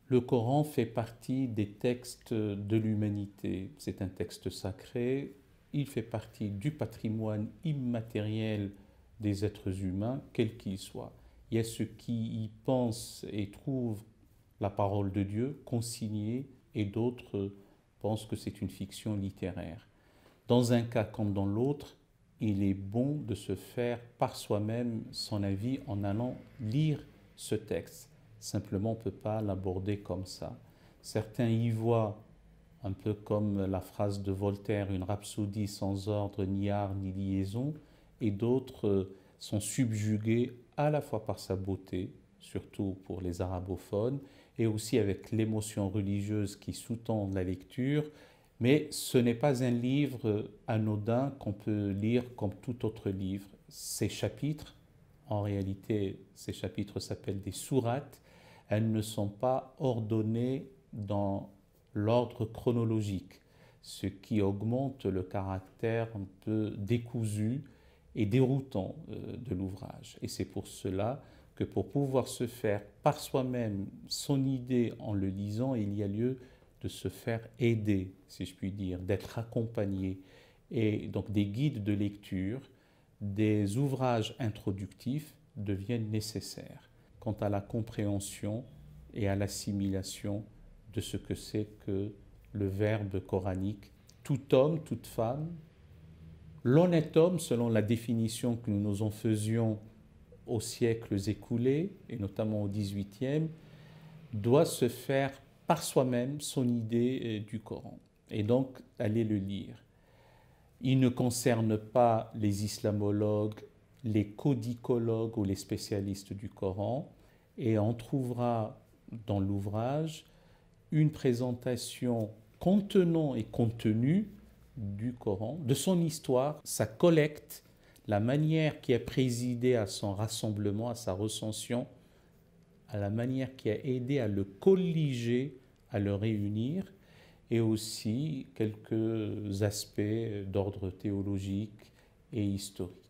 Le Coran fait partie des textes de l'humanité. C'est un texte sacré. Il fait partie du patrimoine immatériel des êtres humains, quels qu'ils soient. Il y a ceux qui y pensent et trouvent la parole de Dieu consignée et d'autres pensent que c'est une fiction littéraire. Dans un cas comme dans l'autre, il est bon de se faire par soi-même son avis en allant lire ce texte. Simplement, on ne peut pas l'aborder comme ça. Certains y voient, un peu comme la phrase de Voltaire, une rhapsodie sans ordre, ni art, ni liaison, et d'autres sont subjugués à la fois par sa beauté, surtout pour les arabophones, et aussi avec l'émotion religieuse qui sous-tend la lecture. Mais ce n'est pas un livre anodin qu'on peut lire comme tout autre livre. Ces chapitres, en réalité, ces chapitres s'appellent des sourates, elles ne sont pas ordonnées dans l'ordre chronologique, ce qui augmente le caractère un peu décousu et déroutant de l'ouvrage. Et c'est pour cela que pour pouvoir se faire par soi-même son idée en le lisant, il y a lieu de se faire aider, si je puis dire, d'être accompagné. Et donc des guides de lecture, des ouvrages introductifs deviennent nécessaires quant à la compréhension et à l'assimilation de ce que c'est que le verbe coranique. Tout homme, toute femme, l'honnête homme, selon la définition que nous nous en faisions aux siècles écoulés, et notamment au XVIIIe, doit se faire par soi-même son idée du Coran, et donc aller le lire. Il ne concerne pas les islamologues, les codicologues ou les spécialistes du Coran, et on trouvera dans l'ouvrage une présentation contenant et contenue du Coran, de son histoire, sa collecte, la manière qui a présidé à son rassemblement, à sa recension, à la manière qui a aidé à le colliger, à le réunir, et aussi quelques aspects d'ordre théologique et historique.